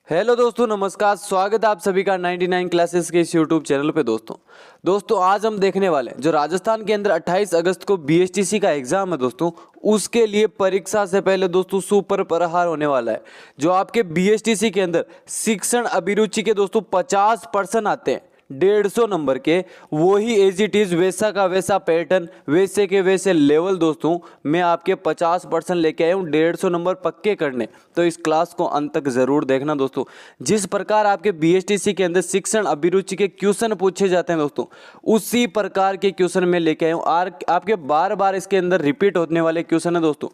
Hello दोस्तों, नमस्कार। स्वागत है आप सभी का 99 क्लासेस के इस यूट्यूब चैनल पे। दोस्तों आज हम देखने वाले हैं जो राजस्थान के अंदर 28 अगस्त को बीएसटीसी का एग्जाम है दोस्तों, उसके लिए परीक्षा से पहले दोस्तों सुपर प्रहार होने वाला है। जो आपके बीएसटीसी के अंदर शिक्षण अभिरुचि के दोस्तों 50% आते हैं 150 नंबर के, वही एज इट इज वैसा का वैसा पैटर्न, वैसे के वैसे लेवल दोस्तों मैं आपके 50% लेके आया हूँ 150 नंबर पक्के करने। तो इस क्लास को अंत तक जरूर देखना दोस्तों। जिस प्रकार आपके बीएसटीसी के अंदर शिक्षण अभिरुचि के क्वेश्चन पूछे जाते हैं दोस्तों, उसी प्रकार के क्वेश्चन मैं लेके आया हूँ। आपके बार बार इसके अंदर रिपीट होने वाले क्वेश्चन है दोस्तों।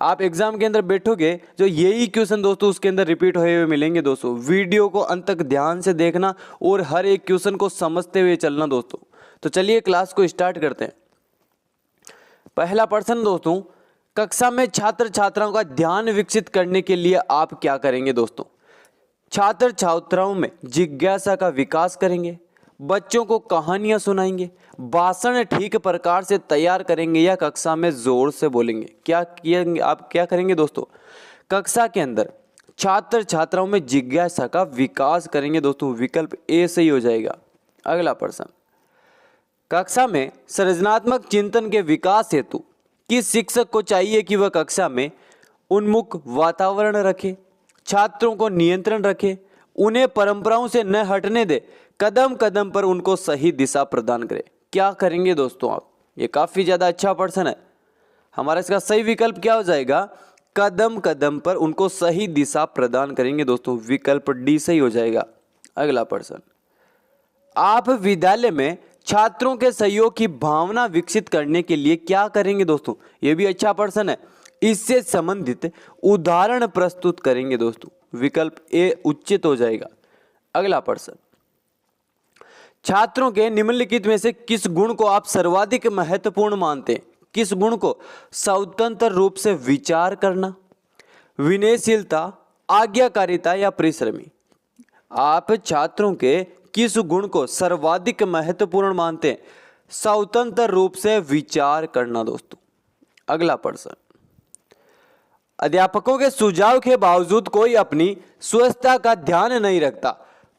आप एग्जाम के अंदर बैठोगे जो यही क्वेश्चन दोस्तों उसके अंदर रिपीट हुए हुए मिलेंगे दोस्तों। वीडियो को अंत तक ध्यान से देखना और हर एक क्वेश्चन को समझते हुए चलना दोस्तों। तो चलिए क्लास को स्टार्ट करते हैं। पहला प्रश्न दोस्तों, कक्षा में छात्र छात्राओं का ध्यान विकसित करने के लिए आप क्या करेंगे दोस्तों? छात्र छात्राओं में जिज्ञासा का विकास करेंगे, बच्चों को कहानियां सुनाएंगे, भाषण ठीक प्रकार से तैयार करेंगे या कक्षा में जोर से बोलेंगे? क्या किएंगे आप? क्या करेंगे दोस्तों? कक्षा के अंदर छात्र छात्राओं में जिज्ञासा का विकास करेंगे दोस्तों। विकल्प ए सही हो जाएगा। अगला प्रश्न, कक्षा में सृजनात्मक चिंतन के विकास हेतु किस शिक्षक को चाहिए कि वह कक्षा में उन्मुख वातावरण रखे, छात्रों को नियंत्रण रखे, उन्हें परंपराओं से न हटने दे, कदम कदम पर उनको सही दिशा प्रदान करे? क्या करेंगे दोस्तों आप? ये काफी ज्यादा अच्छा प्रश्न है। हमारा इसका सही विकल्प क्या हो जाएगा? कदम कदम पर उनको सही दिशा प्रदान करेंगे दोस्तों। विकल्प डी सही हो जाएगा। अगला प्रश्न, आप विद्यालय में छात्रों के सहयोग की भावना विकसित करने के लिए क्या करेंगे दोस्तों? ये भी अच्छा प्रश्न है। इससे संबंधित उदाहरण प्रस्तुत करेंगे दोस्तों। विकल्प ए उचित हो जाएगा। अगला प्रश्न, छात्रों के निम्नलिखित में से किस गुण को आप सर्वाधिक महत्वपूर्ण मानते हैं? किस गुण को? स्वतंत्र रूप से विचार करना, विनयशीलता, आज्ञाकारिता या परिश्रमी? आप छात्रों के किस गुण को सर्वाधिक महत्वपूर्ण मानते हैं? स्वतंत्र रूप से विचार करना दोस्तों। अगला प्रश्न, अध्यापकों के सुझाव के बावजूद कोई अपनी स्वच्छता का ध्यान नहीं रखता,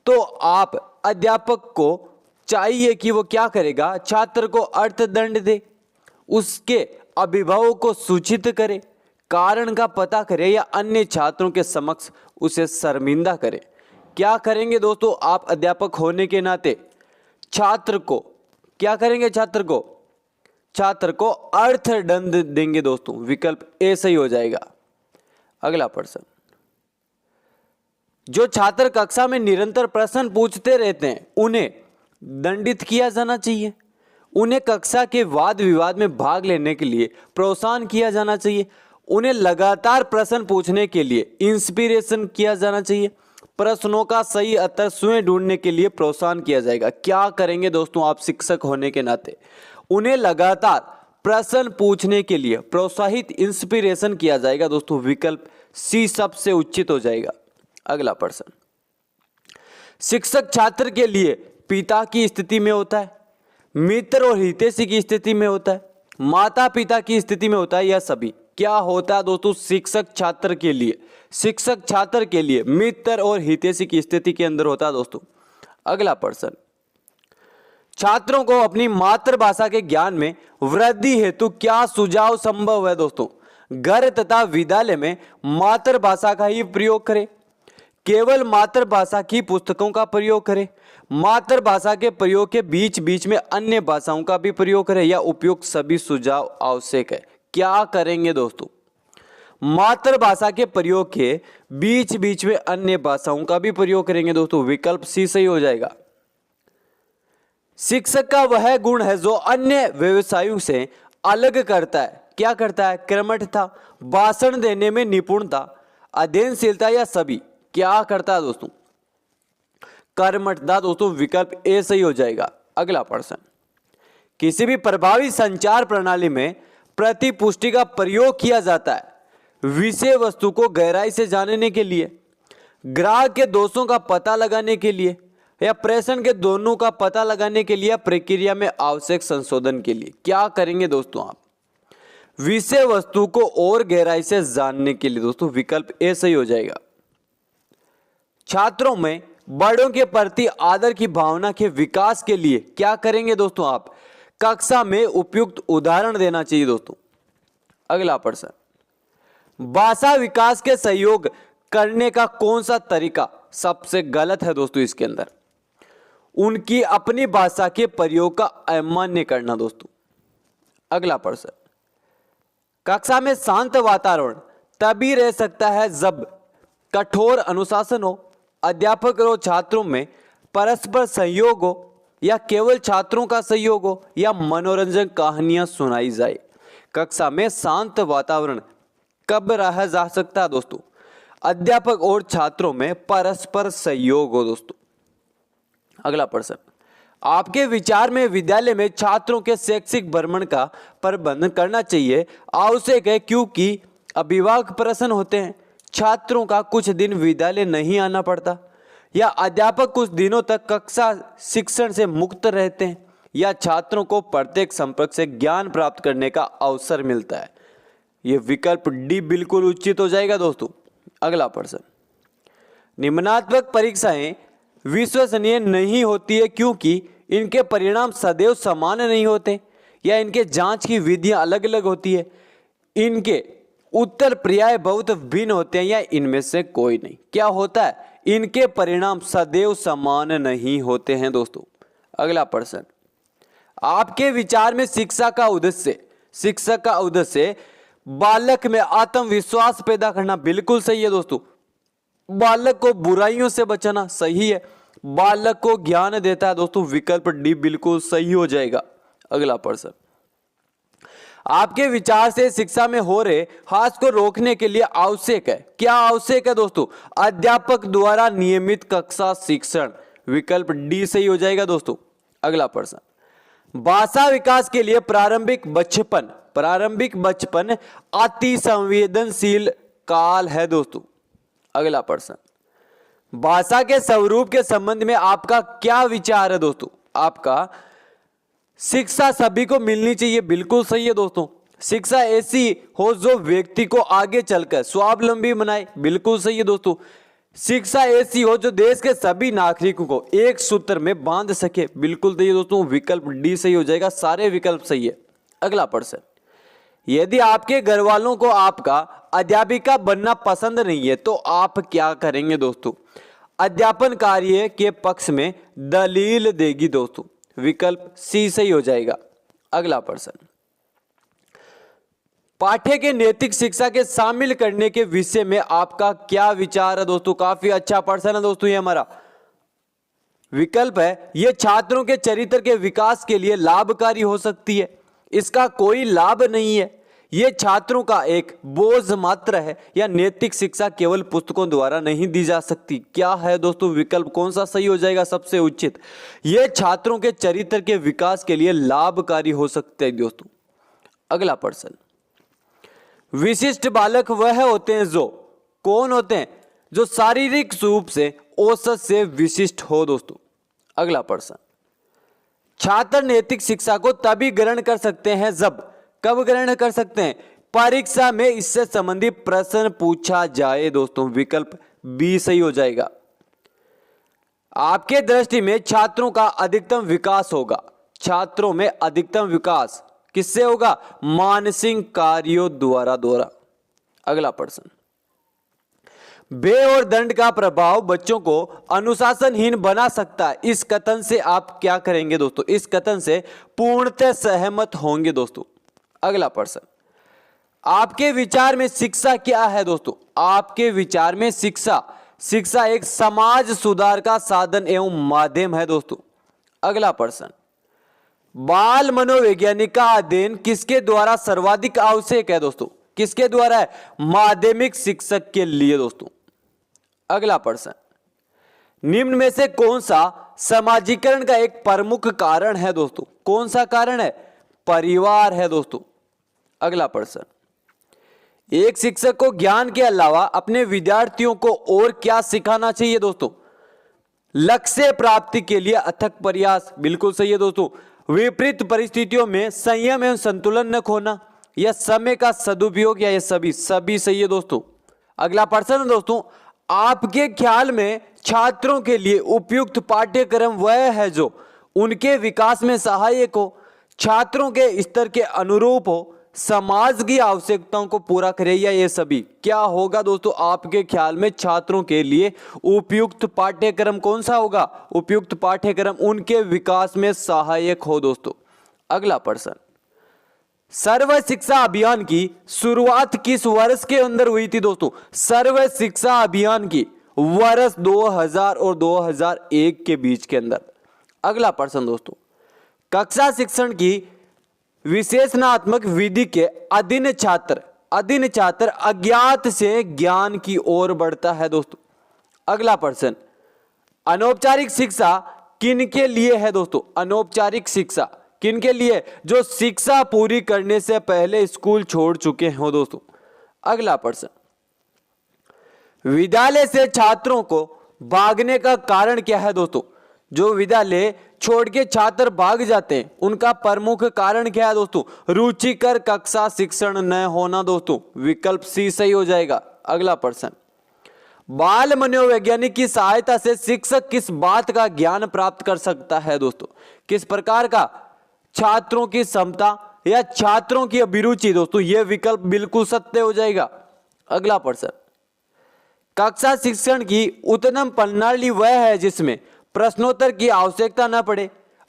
तो आप अध्यापक को चाहिए कि वो क्या करेगा? छात्र को अर्थदंड दे, उसके अभिभावक को सूचित करे, कारण का पता करे या अन्य छात्रों के समक्ष उसे शर्मिंदा करे? क्या करेंगे दोस्तों आप अध्यापक होने के नाते? छात्र को क्या करेंगे? छात्र को अर्थदंड देंगे दोस्तों। विकल्प ए सही हो जाएगा। अगला प्रश्न, जो छात्र कक्षा में निरंतर प्रश्न पूछते रहते हैं उन्हें दंडित किया जाना चाहिए, उन्हें कक्षा के वाद विवाद में भाग लेने के लिए प्रोत्साहन किया जाना चाहिए, उन्हें लगातार प्रश्न पूछने के लिए इंस्पिरेशन किया जाना चाहिए, प्रश्नों का सही उत्तर स्वयं ढूंढने के लिए प्रोत्साहन किया जाएगा? क्या करेंगे दोस्तों आप शिक्षक होने के नाते? उन्हें लगातार प्रश्न पूछने के लिए प्रोत्साहित इंस्पिरेशन किया जाएगा दोस्तों। विकल्प सी सबसे उचित हो जाएगा। अगला प्रश्न, शिक्षक छात्र के लिए पिता की स्थिति में होता है, मित्र और हितैषी की स्थिति में होता है, माता पिता की स्थिति में होता है या सभी? क्या होता है दोस्तों शिक्षक छात्र के लिए? शिक्षक छात्र के लिए मित्र और हितैषी की स्थिति के अंदर होता है दोस्तों। अगला प्रश्न, छात्रों को अपनी मातृभाषा के ज्ञान में वृद्धि हेतु क्या सुझाव संभव है दोस्तों? घर तथा विद्यालय में मातृभाषा का ही प्रयोग करें, केवल मातृभाषा की पुस्तकों का प्रयोग करें, मातृभाषा के प्रयोग के बीच बीच में अन्य भाषाओं का भी प्रयोग करें या उपयुक्त सभी सुझाव आवश्यक है? क्या करेंगे दोस्तों? मातृभाषा के प्रयोग के बीच बीच में अन्य भाषाओं का भी प्रयोग करेंगे दोस्तों। विकल्प सी सही हो जाएगा। शिक्षक का वह गुण है जो अन्य व्यवसायों से अलग करता है। क्या करता है? कर्मठता, भाषण देने में निपुणता, अध्ययनशीलता या सभी? क्या करता है दोस्तों? कर्मठता दोस्तों। विकल्प ए सही हो जाएगा। अगला प्रश्न, किसी भी प्रभावी संचार प्रणाली में प्रतिपुष्टि का प्रयोग किया जाता है विषय वस्तु को गहराई से जानने के लिए, ग्राहक के दोषों का पता लगाने के लिए या प्रेषण के दोनों का पता लगाने के लिए या प्रक्रिया में आवश्यक संशोधन के लिए? क्या करेंगे दोस्तों आप? विषय वस्तु को और गहराई से जानने के लिए दोस्तों। विकल्प ए सही हो जाएगा। छात्रों में बड़ों के प्रति आदर की भावना के विकास के लिए क्या करेंगे दोस्तों? आप कक्षा में उपयुक्त उदाहरण देना चाहिए दोस्तों। अगला प्रश्न, भाषा विकास के सहयोग करने का कौन सा तरीका सबसे गलत है दोस्तों? इसके अंदर उनकी अपनी भाषा के प्रयोग का अवमान्य करना दोस्तों। अगला प्रश्न, कक्षा में शांत वातावरण तभी रह सकता है जब कठोर अनुशासन हो, अध्यापक और छात्रों में परस्पर सहयोग हो, या केवल छात्रों का सहयोग हो, या मनोरंजन कहानियां सुनाई जाए। कक्षा में शांत वातावरण कब रहा जा सकता है दोस्तों? अध्यापक और छात्रों में परस्पर सहयोग हो दोस्तों। अगला प्रश्न, आपके विचार में विद्यालय में छात्रों के शैक्षिक भ्रमण का प्रबंधन करना चाहिए आवश्यक है, क्योंकि अभिभावक प्रसन्न होते हैं, छात्रों का कुछ दिन विद्यालय नहीं आना पड़ता, या अध्यापक कुछ दिनों तक कक्षा शिक्षण से मुक्त रहते हैं, या छात्रों को प्रत्येक संपर्क से ज्ञान प्राप्त करने का अवसर मिलता है। यह विकल्प डी बिल्कुल उचित हो जाएगा दोस्तों। अगला प्रश्न, निम्नात्मक परीक्षाएं विश्वसनीय नहीं होती है क्योंकि इनके परिणाम सदैव समान नहीं होते, या इनके जांच की विधियां अलग अलग होती है, इनके उत्तर पर्याय बहुत भिन्न होते हैं, या इनमें से कोई नहीं। क्या होता है? इनके परिणाम सदैव समान नहीं होते हैं दोस्तों। अगला प्रश्न, आपके विचार में शिक्षक का उद्देश्य बालक में आत्मविश्वास पैदा करना बिल्कुल सही है दोस्तों। बालक को बुराइयों से बचाना सही है, बालक को ज्ञान देता है दोस्तों। विकल्प डी बिल्कुल सही हो जाएगा। अगला प्रश्न, आपके विचार से शिक्षा में हो रहे हास को रोकने के लिए आवश्यक है, क्या आवश्यक है दोस्तों? अध्यापक द्वारा नियमित कक्षा शिक्षण। विकल्प डी सही हो जाएगा दोस्तों। अगला प्रश्न, भाषा विकास के लिए प्रारंभिक बचपन अति संवेदनशील काल है दोस्तों। अगला प्रश्न, भाषा के स्वरूप के संबंध में आपका क्या विचार है दोस्तों? आपका शिक्षा सभी को मिलनी चाहिए, बिल्कुल सही है दोस्तों। शिक्षा ऐसी हो जो व्यक्ति को आगे चलकर स्वावलंबी बनाए, बिल्कुल सही है दोस्तों। शिक्षा ऐसी हो जो देश के सभी नागरिकों को एक सूत्र में बांध सके, बिल्कुल सही है दोस्तों। विकल्प डी सही हो जाएगा, सारे विकल्प सही है। अगला प्रश्न, यदि आपके घर वालों को आपका अध्यापिका बनना पसंद नहीं है तो आप क्या करेंगे दोस्तों? अध्यापन कार्य के पक्ष में दलील देगी दोस्तों। विकल्प सी सही हो जाएगा। अगला प्रश्न, पाठ्य के नैतिक शिक्षा के शामिल करने के विषय में आपका क्या विचार है दोस्तों? काफी अच्छा प्रश्न है दोस्तों ये हमारा। विकल्प है, यह छात्रों के चरित्र के विकास के लिए लाभकारी हो सकती है। इसका कोई लाभ नहीं है, यह छात्रों का एक बोझ मात्र है, या नैतिक शिक्षा केवल पुस्तकों द्वारा नहीं दी जा सकती। क्या है दोस्तों? विकल्प कौन सा सही हो जाएगा सबसे उचित? यह छात्रों के चरित्र के विकास के लिए लाभकारी हो सकते हैं दोस्तों। अगला प्रश्न, विशिष्ट बालक वह होते हैं जो कौन होते हैं? जो शारीरिक रूप से औसत से विशिष्ट हो दोस्तों। अगला प्रश्न, छात्र नैतिक शिक्षा को तभी ग्रहण कर सकते हैं जब, कब ग्रहण कर सकते हैं? परीक्षा में इससे संबंधित प्रश्न पूछा जाए दोस्तों। विकल्प बी सही हो जाएगा। आपके दृष्टि में छात्रों का अधिकतम विकास होगा, छात्रों में अधिकतम विकास किससे होगा? मानसिक कार्यों द्वारा। अगला प्रश्न, व्यय और दंड का प्रभाव बच्चों को अनुशासनहीन बना सकता है, इस कथन से आप क्या करेंगे दोस्तों? इस कथन से पूर्णतः सहमत होंगे दोस्तों। अगला प्रश्न, आपके विचार में शिक्षा क्या है दोस्तों? आपके विचार में शिक्षा एक समाज सुधार का साधन एवं माध्यम है दोस्तों। अगला प्रश्न, बाल मनोवैज्ञानिक का अध्ययन किसके द्वारा सर्वाधिक आवश्यक है दोस्तों? किसके द्वारा है? माध्यमिक शिक्षक के लिए दोस्तों। अगला प्रश्न, निम्न में से कौन सा समाजीकरण का एक प्रमुख कारण है दोस्तों? कौन सा कारण है? परिवार है दोस्तों। अगला प्रश्न, एक शिक्षक को ज्ञान के अलावा अपने विद्यार्थियों को और क्या सिखाना चाहिए दोस्तों? लक्ष्य प्राप्ति के लिए अथक प्रयास, बिल्कुल सही है दोस्तों। विपरीत परिस्थितियों में संयम एवं संतुलन न खोना, या समय का सदुपयोग, या ये सभी सही है दोस्तों। अगला प्रश्न दोस्तों, आपके ख्याल में छात्रों के लिए उपयुक्त पाठ्यक्रम वह है जो उनके विकास में सहायक हो, छात्रों के स्तर के अनुरूप हो, समाज की आवश्यकताओं को पूरा करे, या ये सभी। क्या होगा दोस्तों आपके ख्याल में छात्रों के लिए उपयुक्त पाठ्यक्रम कौन सा होगा? उपयुक्त पाठ्यक्रम उनके विकास में सहायक हो दोस्तों। अगला प्रश्न, सर्व शिक्षा अभियान की शुरुआत किस वर्ष के अंदर हुई थी दोस्तों? सर्व शिक्षा अभियान की वर्ष 2000 और 2001 के बीच के अंदर। अगला प्रश्न दोस्तों, कक्षा शिक्षण की विशेषणात्मक विधि के अधीन छात्र अज्ञात से ज्ञान की ओर बढ़ता है दोस्तों। अगला प्रश्न, अनौपचारिक शिक्षा किन के लिए है दोस्तों? अनौपचारिक शिक्षा किन के लिए? जो शिक्षा पूरी करने से पहले स्कूल छोड़ चुके हो दोस्तों। अगला प्रश्न, विद्यालय से छात्रों को भागने का कारण क्या है दोस्तों? जो विद्यालय छोड़ के छात्र भाग जाते हैं उनका प्रमुख कारण क्या है दोस्तों? रुचिकर कक्षा शिक्षण न होना दोस्तों। विकल्प सी सही हो जाएगा। अगला प्रश्न, बाल मनोवैज्ञानिक की सहायता से शिक्षक किस बात का ज्ञान प्राप्त कर सकता है दोस्तों? किस प्रकार का? छात्रों की क्षमता या छात्रों की अभिरुचि दोस्तों। यह विकल्प बिल्कुल सत्य हो जाएगा। अगला प्रश्न, कक्षा शिक्षण की उत्तम प्रणाली वह है जिसमें प्रश्नोत्तर की आवश्यकता न पड़े,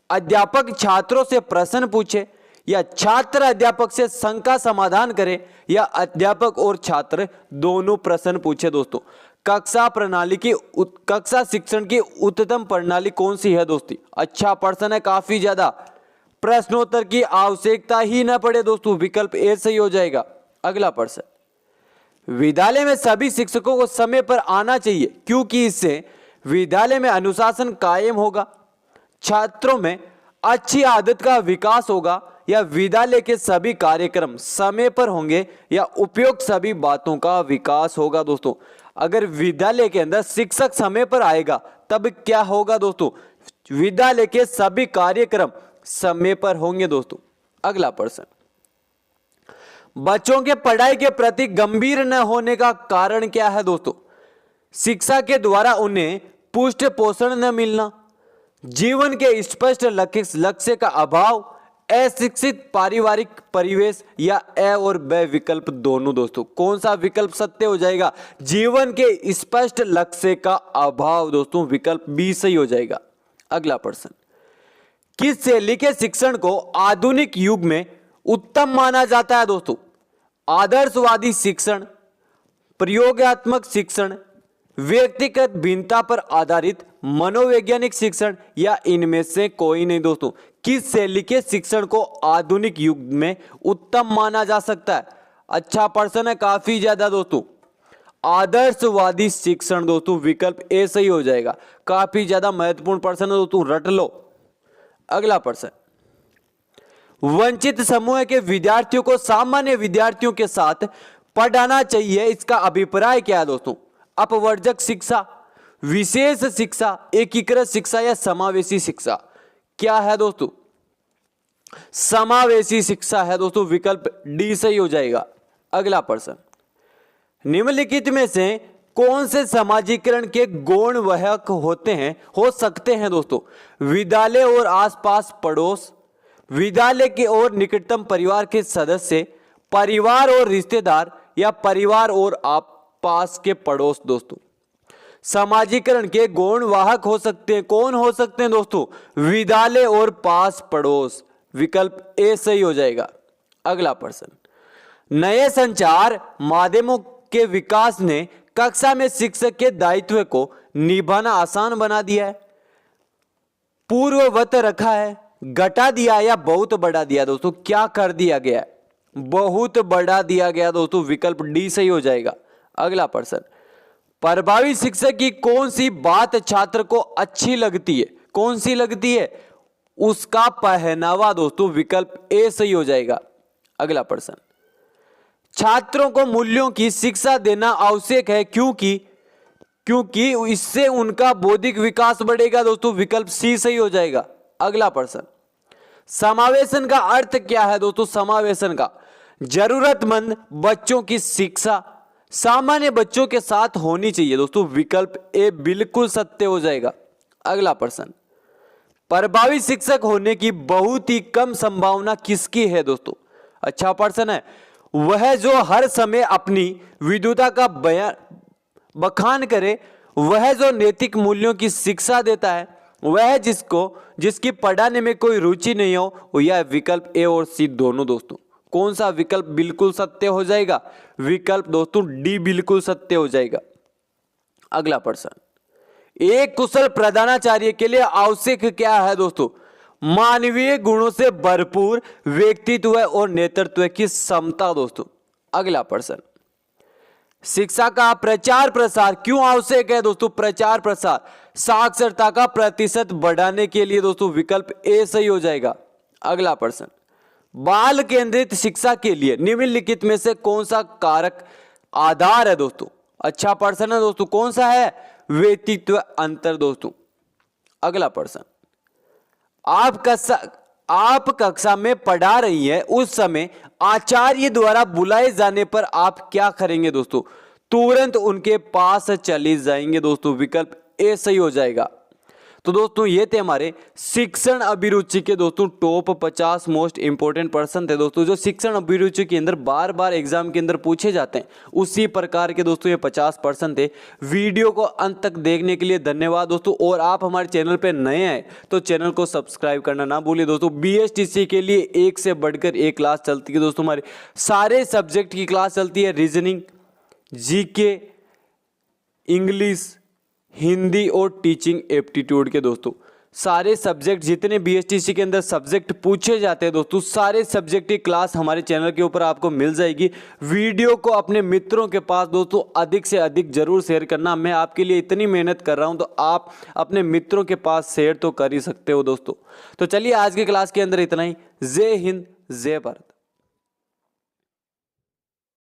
अध्यापक छात्रों से प्रश्न पूछे, या छात्र अध्यापक से शंका समाधान करे, या अध्यापक और छात्र दोनों प्रश्न पूछे दोस्तों। कक्षा शिक्षण की उत्तम प्रणाली कौन सी है दोस्तों? अच्छा प्रश्न है काफी ज्यादा। प्रश्नोत्तर की आवश्यकता ही न पड़े दोस्तों। विकल्प ए सही हो जाएगा। अगला प्रश्न, विद्यालय में सभी शिक्षकों को समय पर आना चाहिए क्योंकि इससे विद्यालय में अनुशासन कायम होगा, छात्रों में अच्छी आदत का विकास होगा, या विद्यालय के सभी कार्यक्रम समय पर होंगे, या उपयुक्त सभी बातों का विकास होगा दोस्तों। अगर विद्यालय के अंदर शिक्षक समय पर आएगा तब क्या होगा दोस्तों? विद्यालय के सभी कार्यक्रम समय पर होंगे दोस्तों। अगला प्रश्न, बच्चों के पढ़ाई के प्रति गंभीर न होने का कारण क्या है दोस्तों? शिक्षा के द्वारा उन्हें पुष्ट पोषण न मिलना, जीवन के स्पष्ट लक्ष्य का अभाव, अशिक्षित पारिवारिक परिवेश, या ए और बे विकल्प दोनों दोस्तों। कौन सा विकल्प सत्य हो जाएगा? जीवन के स्पष्ट लक्ष्य का अभाव दोस्तों। विकल्प बी सही हो जाएगा। अगला प्रश्न, किस शैली के शिक्षण को आधुनिक युग में उत्तम माना जाता है दोस्तों? आदर्शवादी शिक्षण, प्रयोगात्मक शिक्षण, व्यक्तिगत भिन्नता पर आधारित मनोवैज्ञानिक शिक्षण, या इनमें से कोई नहीं दोस्तों। किस शैली के शिक्षण को आधुनिक युग में उत्तम माना जा सकता है? अच्छा प्रश्न है काफी ज्यादा दोस्तों। आदर्शवादी शिक्षण दोस्तों। विकल्प ए सही हो जाएगा। काफी ज्यादा महत्वपूर्ण प्रश्न है दोस्तों, रट लो। अगला प्रश्न, वंचित समूह के विद्यार्थियों को सामान्य विद्यार्थियों के साथ पढ़ाना चाहिए, इसका अभिप्राय क्या है दोस्तों? अपवर्जक शिक्षा, विशेष शिक्षा, एकीकृत शिक्षा, या समावेशी शिक्षा? क्या है दोस्तों? समावेशी शिक्षा है दोस्तों। विकल्प डी सही हो जाएगा। अगला प्रश्न, निम्नलिखित में से कौन से समाजीकरण के गुण वाहक हो सकते हैं दोस्तों? विद्यालय और आसपास पड़ोस, विद्यालय के और निकटतम परिवार के सदस्य, परिवार और रिश्तेदार, या परिवार और आसपास के पड़ोस दोस्तों। समाजीकरण के गुण वाहक हो सकते हैं। कौन हो सकते हैं दोस्तों? विद्यालय और पास पड़ोस। विकल्प ए सही हो जाएगा। अगला प्रश्न, नए संचार माध्यमों के विकास ने कक्षा में शिक्षक के दायित्व को निभाना आसान बना दिया है, पूर्ववत रखा है, घटा दिया, या बहुत बढ़ा दिया दोस्तों? क्या कर दिया गया है? बहुत बढ़ा दिया गया दोस्तों। विकल्प डी सही हो जाएगा। अगला प्रश्न, प्रभावी शिक्षक की कौन सी बात छात्र को अच्छी लगती है? कौन सी लगती है? उसका पहनावा दोस्तों। विकल्प ए सही हो जाएगा। अगला प्रश्न, छात्रों को मूल्यों की शिक्षा देना आवश्यक है क्योंकि इससे उनका बौद्धिक विकास बढ़ेगा दोस्तों। विकल्प सी सही हो जाएगा। अगला प्रश्न, समावेशन का अर्थ क्या है दोस्तों? समावेशन का जरूरतमंद बच्चों की शिक्षा, सामान्य बच्चों के साथ होनी चाहिए दोस्तों, विकल्प ए बिल्कुल सत्य हो जाएगा। अगला प्रश्न, प्रभावी शिक्षक होने की बहुत ही कम संभावना किसकी है दोस्तों? अच्छा प्रश्न है। वह जो हर समय अपनी विद्वता का बखान करे, वह जो नैतिक मूल्यों की शिक्षा देता है, वह जिसकी पढ़ाने में कोई रुचि नहीं हो, यह विकल्प ए और सी दोनों दोस्तों। कौन सा विकल्प बिल्कुल सत्य हो जाएगा? विकल्प दोस्तों डी बिल्कुल सत्य हो जाएगा। अगला प्रश्न, एक कुशल प्रधानाचार्य के लिए आवश्यक क्या है दोस्तों? मानवीय गुणों से भरपूर व्यक्तित्व और नेतृत्व की क्षमता दोस्तों। अगला प्रश्न, शिक्षा का प्रचार प्रसार क्यों आवश्यक है दोस्तों? प्रचार प्रसार साक्षरता का प्रतिशत बढ़ाने के लिए दोस्तों, विकल्प ए सही हो जाएगा। अगला प्रश्न, बाल केंद्रित शिक्षा के लिए निम्नलिखित में से कौन सा कारक आधार है दोस्तों? अच्छा प्रश्न है दोस्तों, कौन सा है? व्यक्तित्व अंतर दोस्तों। अगला प्रश्न, आप कक्षा में पढ़ा रही है, उस समय आचार्य द्वारा बुलाए जाने पर आप क्या करेंगे दोस्तों? तुरंत उनके पास चले जाएंगे दोस्तों, विकल्प ए सही हो जाएगा। तो दोस्तों ये थे हमारे शिक्षण अभिरुचि के दोस्तों टॉप 50 मोस्ट इंपोर्टेंट प्रश्न थे दोस्तों, जो शिक्षण अभिरुचि के अंदर बार बार एग्जाम के अंदर पूछे जाते हैं। उसी प्रकार के दोस्तों ये 50 प्रश्न थे। वीडियो को अंत तक देखने के लिए धन्यवाद दोस्तों। और आप हमारे चैनल पे नए आए तो चैनल को सब्सक्राइब करना ना भूलिए दोस्तों। BSTC के लिए एक से बढ़कर एक क्लास चलती है दोस्तों। हमारे सारे सब्जेक्ट की क्लास चलती है, रीजनिंग, GK, इंग्लिश, हिंदी और टीचिंग एप्टीट्यूड के दोस्तों। सारे सब्जेक्ट जितने BSTC के अंदर सब्जेक्ट पूछे जाते हैं दोस्तों, सारे सब्जेक्ट की क्लास हमारे चैनल के ऊपर आपको मिल जाएगी। वीडियो को अपने मित्रों के पास दोस्तों अधिक से अधिक जरूर शेयर करना। मैं आपके लिए इतनी मेहनत कर रहा हूं तो आप अपने मित्रों के पास शेयर तो कर ही सकते हो दोस्तों। तो चलिए आज की क्लास के अंदर इतना ही। जय हिंद, जय भारत।